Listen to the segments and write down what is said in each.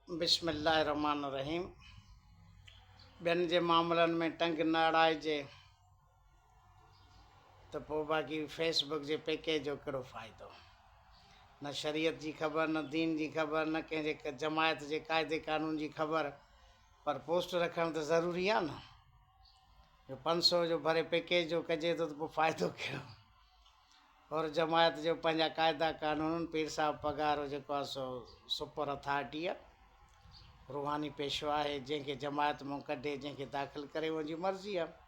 बिस्मिल्लाहिर्रहमानिर्रहीम। ॿियनि जे मामलनि में टंग न अड़ाइजे त पोइ बाक़ी फेसबुक जे पैकेज जो कहिड़ो फ़ाइदो। न शरीयत जी ख़बर, न दीन जी ख़बर, न कंहिंजे जमायत जे क़ाइदे क़ानून जी ख़बर, पर पोस्ट रखणु त ज़रूरी आहे न। जो 500 जो भरे पैकेज जो कजे थो त पोइ फ़ाइदो कहिड़ो। और जमायत जो पंहिंजा क़ाइदा क़ानून, पीर साहिब पघार जेको आहे सो सुपर अथॉरिटी आहे, रूहानी पेशवा आहे, जंहिंखे जमायत मां कढे, जंहिंखे दाख़िल करे, उनजी मर्ज़ी आहे।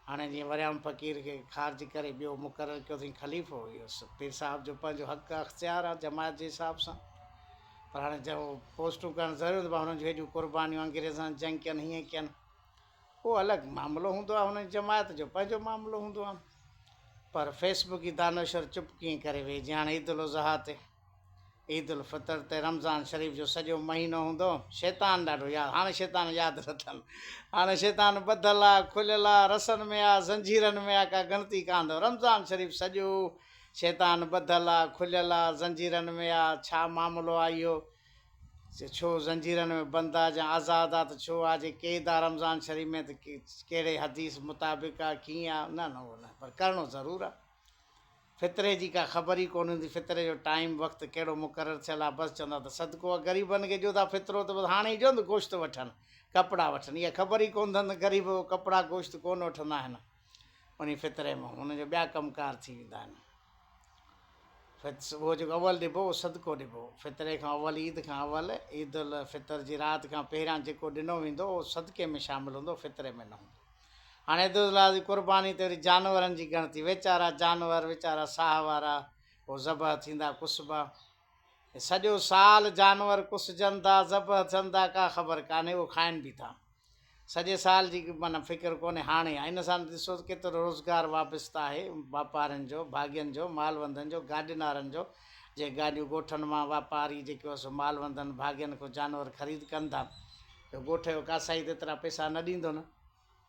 हाणे जीअं वरियाम फ़क़ीर खे ख़ारिज करे ॿियो मुक़ररु कयो अथई ख़लीफ़ो, इहो पीर साहिब जो पंहिंजो हक़ु अख़्तियार आहे जमायत जे हिसाब सां। पर हाणे जो पोस्टूं करणु ज़रूरत आहे, हुननि जूं हेॾियूं क़ुर्बानियूं अंग्रेज़नि जंग कयनि, हीअं कयनि, उहो अलॻि मामिलो हूंदो आहे, हुनजी जमायत जो पंहिंजो मामिलो हूंदो आहे। पर फेसबुक जी दानशर चुप कीअं करे वेही। जीअं हाणे ईद उल अज़हा ते, ईद उल फितर ते, रमज़ान शरीफ़ जो सॼो महीनो हूंदो, शैतान ॾाढो यादि, हाणे शैतान यादि नथनि, हाणे शैतान ॿधल आहे, खुलियल आहे, रसनि में आहे, ज़ंजीरनि में आहे, का गिणती कान अथव। रमज़ान शरीफ़ सॼो शैतान ॿधल आहे, खुलियल आहे, ज़ंजीरनि में आहे। छा मामिलो आहे इहो? छो ज़ंजीरनि में बंदि आहे या आज़ादु आहे? त छो आहे जे क़ैद आहे रमज़ान शरीफ़ में, त कहिड़े हदीस मुताबिक़ आहे, कीअं आहे? न उहो न, पर करिणो ज़रूरु आहे। फितरे जी का ख़बर ई कोन हूंदी, फितरे जो टाइम वक़्तु कहिड़ो मुक़ररु थियल आहे। बसि चवंदा त सदको आहे, ग़रीबनि खे ॾियो था फितरो, त बसि हाणे ई ॾियो न गोश्त वठनि, कपिड़ा वठनि, इहा ख़बर ई कोन अथनि ग़रीब कपिड़ा गोश्त कोन वठंदा आहिनि उन फितरे मां, हुनजा ॿिया कमकार थी वेंदा आहिनि। उहो जेको अवल ॾिबो उहो सदको ॾिबो, फितरे खां अवल, ईद खां अवल, ईद उल फितर जी राति खां पहिरियां जेको ॾिनो वेंदो उहो सदके में शामिलु हूंदो, फितरे में न हूंदो। हाणे ईद जी क़ुर्बानी ते वरी जानवरनि जी ॻणती, वीचारा जानवर, वीचारा साह वारा, उहो ज़बह थींदा, कुसबा, सॼो साल जानवर कुसजनि था, ज़बह थियनि था, का ख़बर कान्हे, उहो खाइनि बि था। सॼे साल जी माना फ़िक्र कोन्हे, हाणे आहे। इन सां ॾिसो केतिरो रोज़गारु वाबस्तु आहे वापारियुनि जो, भाॻियुनि जो, मालवंदनि जो, गाॾीनारनि जो, जे गाॾियूं ॻोठनि मां वापारी जेको आहे सो मालवंदनि भाॻियुनि खां जानवर ख़रीद कनि था। ॻोठ जो कासाई त एतिरा पैसा न ॾींदो न,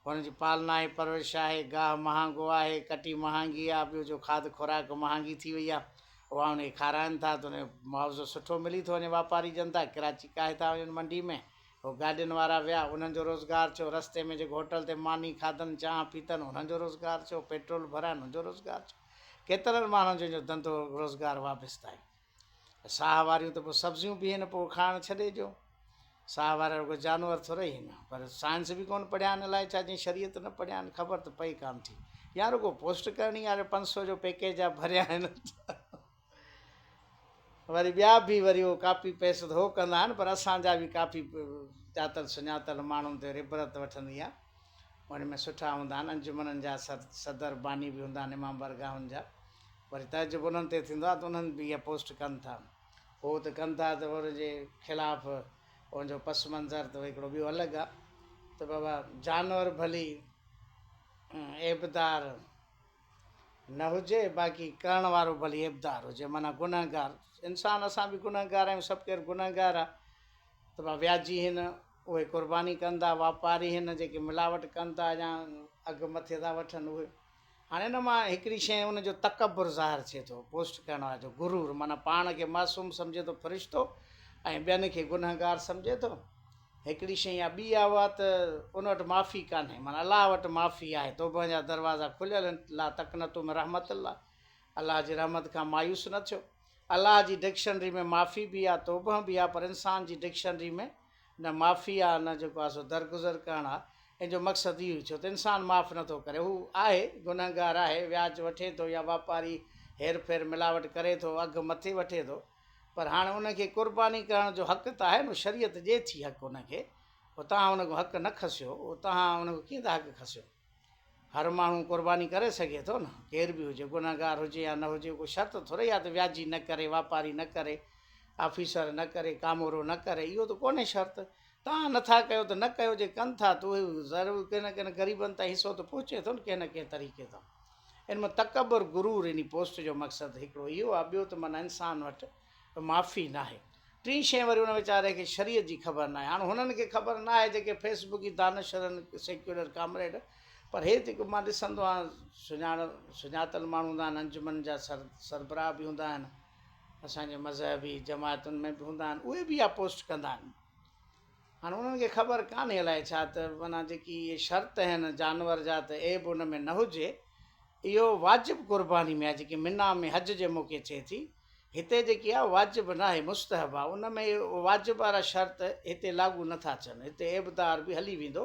हुनजी पालना आहे, परवरिश आहे, गाह महांगो आहे, कटी महांगी आहे, ॿियो जो खाद खुराक महांगी थी वई आहे, उहा उनखे खाराइनि था त उन मुआवज़ो सुठो मिली थो वञे। वापारी जनता किराची काहे था वञनि मंडी में, उहो गाॾियुनि वारा विया, उन्हनि जो रोज़गारु थियो। रस्ते में जेको होटल ते मानी खाधनि, चांहि पीतनि, हुननि जो रोज़गारु थियो। पेट्रोल भराइनि, हुनजो रोज़गारु थियो। केतिरनि माण्हुनि जो धंधो रोज़गारु वाबस्तु आहे। साह वारियूं त पोइ सब्जियूं बि आहिनि, पोइ खाइणु छॾे ॾियो। साह वारा रुॻो जानवर थोरे ई आहिनि, पर साइंस बि कोन पढ़िया आहिनि, अलाए छा जीअं शरीयत न पढ़िया आहिनि, ख़बर त पई कान थी। या रुॻो पोस्ट करणी आहे, 500 जो पैकेज आहे, भरिया आहिनि। वरी ॿिया बि वरी उहो कापी पेस्ट हो कंदा आहिनि, पर असांजा बि काफ़ी ॼातल सुञातल माण्हुनि ते इबरत वठंदी आहे। उन में सुठा हूंदा आहिनि, अंजुमननि जा सदर बानी बि हूंदा आहिनि, इमाम बरगाहुनि जा। वरी तजुब उन्हनि ते थींदो आहे त उन्हनि बि इहा पोस्ट कनि था। उहो त कनि था त उनजे ख़िलाफ़ु उनजो पस मंज़र त हिकिड़ो ॿियो अलॻि आहे। त बाबा जानवर भली एबदार न हुजे, बाक़ी करण वारो भली एबदार हुजे, माना गुनहगार इंसान। असां बि गुनहगार आहियूं, सभु केरु गुनहगार आहे। त भाई व्याजी हिन, उहे क़ुर्बानी कनि था, वापारी हिन जेके मिलावट कनि था या अघु मथे था वठनि उहे। हाणे न मां हिकिड़ी शइ, उनजो तकबुर ज़ाहिर थिए थो पोस्ट करण वारे जो, गुरूर, माना पाण खे मासूम सम्झे थो, फ़रिश्तो, ऐं ॿियनि खे गुनहगार सम्झे थो। हिकिड़ी शइ या ॿी आहे उहा त उन वटि माफ़ी कान्हे, माना अलाह वटि माफ़ी आहे, तौबा जा दरवाज़ा खुलियल आहिनि। ला तक़नतू मिन रहमत अल्लाह, अलाह जी रहमत खां मायूस न थियो। अलाह जी डिक्शनरी में माफ़ी बि आहे, तौबा बि आहे, पर इंसान जी डिक्शनरी में न माफ़ी आहे, न जेको आहे सो दरगुज़र करणु आहे। इन जो मक़सदु इहो ई छो त इंसानु माफ़ु नथो करे। हू आहे गुनहगार आहे, व्याज वठे थो, या वापारी हेर फेर मिलावट करे थो, अघु मथे वठे थो, पर हाणे उनखे क़ुर्बानी करण जो हक़ु त आहे न, शरीयत ॾिए थी हक़ु उनखे। पोइ तव्हां उनखां हक़ु न खसियो, तव्हां उनखां कीअं था हक़ु खसियो? हर माण्हू क़ुर्बानी करे सघे थो न, केर बि हुजे, गुनहगार हुजे या न हुजे, कोई शर्त थोरे आहे त व्याजी न करे, वापारी न करे, ऑफिसर न करे, कामोरो न करे, इहो त कोन्हे शर्त। तव्हां नथा कयो त न कयो, जे कनि था त उहे ज़रूरु कंहिं न कंहिं ग़रीबनि ताईं हिसो त पहुचे थो न कंहिं न कंहिं तरीक़े सां। इन में तकबुर, गुरूर, इन पोस्ट जो मक़सदु हिकिड़ो इहो आहे। ॿियो त माना इंसान वटि माफ़ी न आहे। टी शइ वरी उन वीचारे खे शरीयत जी ख़बर न आहे। हाणे हुननि खे ख़बर न आहे जेके फेसबुक जी दानशरनि, सेक्युलर कामरेड, पर हे जेको मां ॾिसंदो आहियां, सुञातल माण्हू हूंदा आहिनि, अंजुमन जा सरबराह बि हूंदा आहिनि, असांजे मज़हबी जमायतुनि में बि हूंदा आहिनि, उहे बि इहा पोस्ट कंदा आहिनि। हाणे उन्हनि खे ख़बर कान्हे अलाए छा त माना जेकी इहे शर्त आहिनि जानवर जा त ऐब उन में न हुजे, इहो वाजिबु क़ुर्बानी में आहे। जेकी मिना में हज जे मौक़े थिए थी, हिते जेकी आहे वाजिबु न आहे, मुस्तहब आहे। उन में वाजिबु वारा शर्त हिते लागू नथा थियनि। हिते ऐबदार बि हली वेंदो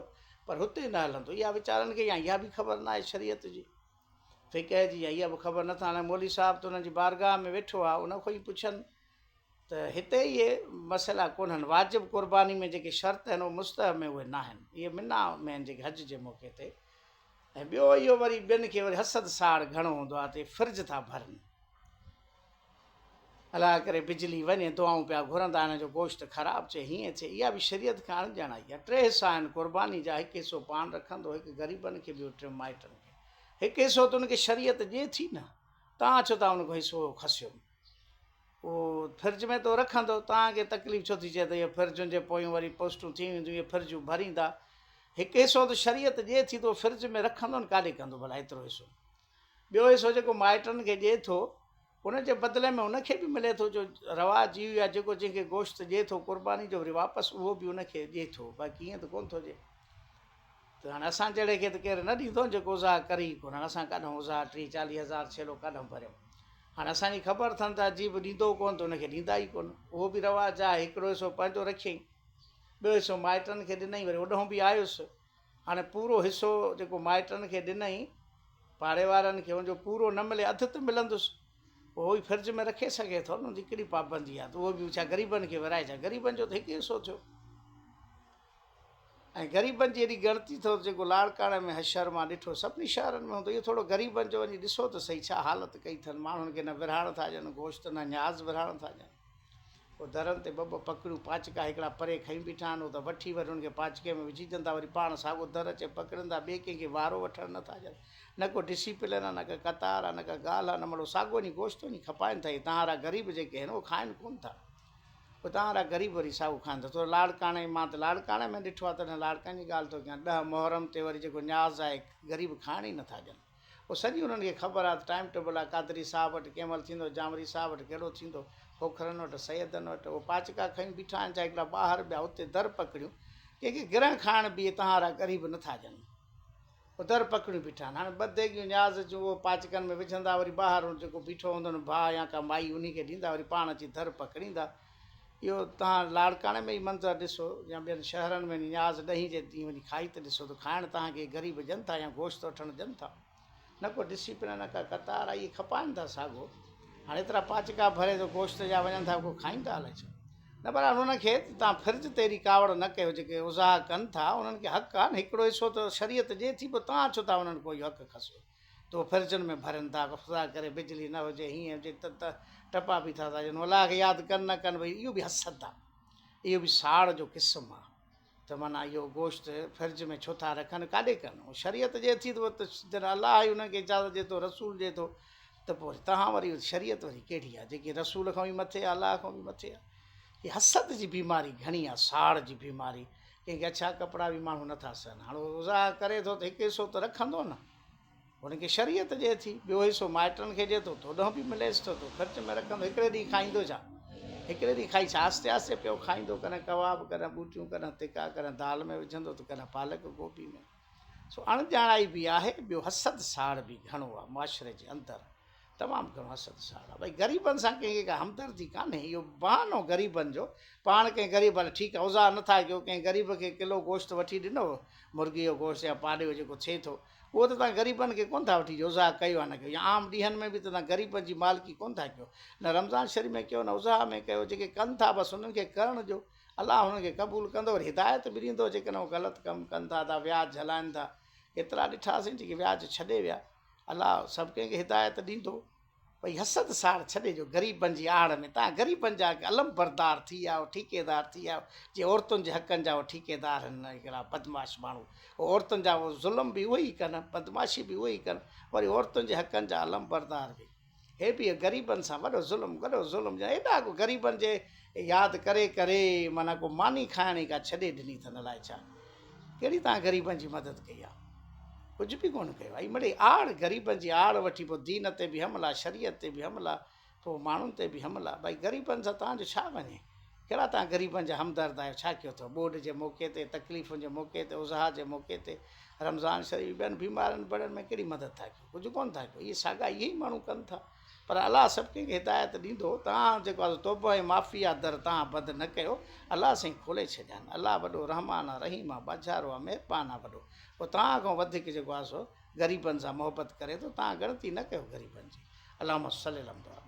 पर हुते न हलंदो। इहा वीचारनि खे या इहा बि ख़बर न आहे शरीयत जी, फ़िक़ह जी, या इहा बि ख़बर नथा। हाणे मौली साहिबु त हुननि जी बारगाह में वेठो आहे, उन खां ई पुछनि त हिते इहे मसइला कोन्हनि। वाजिबु क़ुर्बानी में जेके शर्त आहिनि उहे मुस्तहब में उहे न आहिनि, इहे मिना में आहिनि जेके हज जे मौक़े ते। ऐं ॿियो इहो वरी ॿियनि खे वरी हसद साड़ घणो हूंदो आहे, त फ़र्ज़ु था भरनि। अलाह करे बिजली वञे, दुआऊं पिया घुरंदा आहिनि जो गोश्त ख़राबु थिए, हीअं थिए। इहा बि शरीयत खां अणॼाण आई आहे। 3 हिसा आहिनि क़ुर्बानी जा, हिकु हिसो पाण रखंदो, हिकु ग़रीबनि खे, ॿियो 3 माइटनि खे। हिकु हिसो त उनखे शरीयत ॾिए थी न, तव्हां छो था उनखां हिसो खसियो? उहो फ्रिज में तो रखंदो, तव्हांखे तकलीफ़ छो थी चए त इहे फ्रिजुनि जे पोयूं वरी पोस्टूं थी वेंदियूं, इहे फ्रिजूं भरींदा। हिकु हिसो त शरीयत ॾिए थी, तो फ्रिज में रखंदो न, काॾे कंदो भला एतिरो हिसो? ॿियो हिसो जेको माइटनि खे ॾिए थो, उनजे बदिले में उनखे बि मिले थो, जो रवाज इहो आहे जेको जंहिंखे गोश्त ॾिए थो क़ुर्बानी जो, वरी वापसि उहो बि उनखे ॾिए थो। बाक़ी ईअं त कोन थो ॾिए। त हाणे असां जहिड़े खे त केरु न ॾींदो जेको उज़ा करे ई कोन। असां काॾूं उज़ा 30-40 हज़ार छेलो काॾूं भरियूं? हाणे असांजी ख़बर अथनि त अजीब ॾींदो कोन, त उनखे ॾींदा ई कोन। उहो बि रवाजु आहे। हिकिड़ो हिसो पंहिंजो रखियईं, ॿियो हिसो माइटनि खे ॾिनई, वरी होॾों बि आयुसि। हाणे पूरो हिसो जेको माइटनि खे ॾिनई, पाड़े वारनि खे, हुनजो पूरो न मिले, अधु त मिलंदुसि। उहो ई फ्रिज में रखे सघे थो न, हुनजी कहिड़ी पाबंदी आहे? त उहो बि छा ग़रीबनि खे विराए? छा ग़रीबनि जो त हिकु हिसो थियो। ऐं ग़रीबनि जी एॾी ॻणती अथव, जेको लाड़काणे में हशर मां ॾिठो, सभिनी शहरनि में हूंदो। इहो थोरो ग़रीबनि जो वञी ॾिसो त सही, छा हालति कई अथनि। माण्हुनि खे न विरहाइण था ॾियनि गोश्त, न न्याज़ विरहाइण था ॾियनि। पोइ दरनि ते 2 पकड़ियूं पाचका हिकिड़ा परे खई बीठा आहिनि, उहो त वठी वरी हुनखे पाचके में विझी ॾींदा, वरी पाण साॻियो दर अचे पकड़ंदा। ॿिए कंहिंखे वारो वठणु नथा ॾियनि, न को डिसिप्लिन आहे, न का कतार आहे, न का ॻाल्हि आहे, न मतिलबु साॻियो वञी गोश्त वञी खपाइनि था। तव्हां ग़रीब जेके आहिनि उहे खाइनि कोन था, पोइ तव्हां ग़रीब वरी साॻियो खाइनि था। थोरो लाड़काणे, मां त लाड़काणे में ॾिठो आहे, त हिन लाड़काणे जी ॻाल्हि थो कयां। 10 मुहर्रम ते वरी जेको न्याज़ आहे, ग़रीब खाइण ई नथा ॾियनि। पोइ सॼी उन्हनि खे ख़बर आहे, टाइम टेबल आहे। कादरी साहिब वटि कंहिं महिल थींदो, जामरी साहिब वटि कहिड़ो थींदो, खोखरनि वटि, सैदनि वटि। उहो पाचका खणी बीठा आहिनि, चाहे हिकिड़ा ॿाहिरि ॿिया हुते दर पकड़ियूं, कंहिंखे गिरह खाइण बि तव्हां ग़रीब नथा ॾियनि। पोइ दर पकड़ियूं बीठा आहिनि। हाणे 2 देगियूं न्याज़ जूं उहो पाचकनि में विझंदा, वरी ॿाहिरि जेको बीठो हूंदो न भाउ या का माई, उन खे ॾींदा, वरी पाण अची दर पकड़ींदा। इहो तव्हां लाड़काणे में ई मंज़रु ॾिसो, या ॿियनि शहरनि में न्याज़ ॾहीं जे ॾींहुं वञी खाई त ॾिसो, त खाइण तव्हांखे ग़रीब ॾियनि था या गोश्त वठणु ॾियनि था? न को डिसिप्लिन, न का कतार आहे, इहे खपाइनि था साॻियो। हाणे एतिरा पाचका भरे त गोश्त जा वञनि था, को खाईंदा अलाए छो न? पर हुनखे तव्हां फ्रिज ते एॾी कावड़ न कयो। जेके उज़ा कनि था उन्हनि खे हक़ु आहे न, हिकिड़ो हिसो त शरीयत ॾिए थी, पोइ तव्हां छो था उन्हनि कोई हक़ु खसो? त उहो फ्रिजनि में भरनि था, ख़ुदा करे बिजली न हुजे, हीअं हुजे, त टपा बि था ॾियनि। अलाह खे यादि कनि न कनि, भई इहो बि हसद आहे, इहो बि साड़ जो क़िस्म आहे। त माना इहो गोश्त फ्रिज में छो था रखनि, काॾे कनि? शरीयत ॾिए थी, त उहो त जॾहिं अलाह ई उनखे इजाज़त ॾिए थो, रसूल ॾिए थो, त पोइ वरी तव्हां वरी शरीयत वरी कहिड़ी आहे, जेकी रसूल खां बि मथे आहे, अलाह खां बि मथे आहे? हीअ हसद जी बीमारी घणी आहे, साड़ जी बीमारी। कंहिंखे अछा कपिड़ा बि माण्हू नथा सहनि। हाणे उज़ा करे थो त हिकु हिसो त रखंदो न, हुनखे शरीयत ॾिए थी। ॿियो हिसो माइटनि खे ॾिए थो, त होॾों बि मिलेसि थो, त ख़र्च में रखंदो। हिकिड़े ॾींहुं खाईंदो छा? हिकिड़े ॾींहुं खाई छा आस्ते आस्ते पियो खाईंदो, कॾहिं कबाब, कॾहिं ॿूटियूं, कॾहिं तिका, कॾहिं दाल में विझंदो, त कॾहिं पालक गोभी में। सो अणॼाणाई बि आहे। ॿियो हसद साड़ बि घणो आहे मुआशिरे जे अंदरि, तमामु घणो हसद साड़ आहे। भई ग़रीबनि सां कंहिंखे का हमदर्दी कान्हे, इहो बहानो ग़रीबनि जो। पाण कंहिं ग़रीब, हल ठीकु आहे, उज़ा नथा कयो, कंहिं ग़रीब खे किलो गोश्त वठी ॾिनो, मुर्गी जो गोश्त या पाड़े जो जेको थिए थो, उहो त तव्हां ग़रीबनि खे कोन था वठी ॾियो। उज़ा कयो आहे न कयो, या आम ॾींहंनि में बि त तव्हां ग़रीबनि जी मालिकी कोन था कयो। न रमज़ान शरीफ़ में कयो, न उज़ा में कयो। जेके कनि था बसि उन्हनि खे करणु ॾियो, अलाह हुननि खे क़बूलु कंदो, वरी हिदायत बि ॾींदो। जेकॾहिं उहे ग़लति कमु कनि था, व्याज हलाइनि था, केतिरा ॾिठासीं जेके व्याज छॾे विया। अलाह सभु कंहिंखे हिदायत ॾींदो। भई हसद साड़ छॾे ॾियो ग़रीबनि जी आड़ में। तव्हां ग़रीबनि जा अलम बरदार थी विया, ठेकेदार थी विया। जीअं औरतुनि जे हक़नि जा उहे ठेकेदार आहिनि, हिकिड़ा बदमाश माण्हू। औरतुनि जा उहो ज़ुल्म बि उहो ई कनि, बदमाशी बि उहो ई कनि, वरी औरतुनि जे हक़नि जा अलम बरदार बि। हे बि ग़रीबनि सां वॾो ज़ुल्म हेॾा को ग़रीबनि जे यादि करे करे माना को मानी खाइण ई का छॾे ॾिनी अथनि। अलाए छा, कहिड़ी तव्हां ग़रीबनि जी मदद कई आहे? कुझु बि कोन कयो आहे। मिड़ई आड़, ग़रीबनि जी आड़ वठी पोइ दीन ते बि हमला, शरीयत ते बि हमला, पोइ माण्हुनि ते बि हमला। भई ग़रीबनि सां तव्हांजो छा वञे? कहिड़ा तव्हां ग़रीबनि जा हमदर्द आहियो, छा कयो अथव? ॿोॾि जे मौक़े ते, तकलीफ़ुनि जे मौक़े ते, उज़हा जे मौक़े ते, रमज़ान शरीफ़ ॿियनि बीमारियुनि बड़नि में कहिड़ी मदद था कयो? कुझु कोन था कयो। इहे साॻा इहे ई माण्हू कनि था। पर अलाह सभु कंहिंखे हिदायत ॾींदो। तव्हां जेको आहे तौबा ऐं माफ़ी आहे दर तव्हां बंदि न कयो, अलाह साईं खोले छॾिया आहिनि। अलाह वॾो रहमान आहे, रहीम आहे, बाज़ारो आहे, महिरबानी आहे वॾो। पोइ तव्हां खां वधीक जेको आहे सो ग़रीबनि सां मोहबत करे थो। तव्हां ग़लती न कयो ग़रीबनि जी। अलाहुम्मा सल्ली अला मुहम्मद।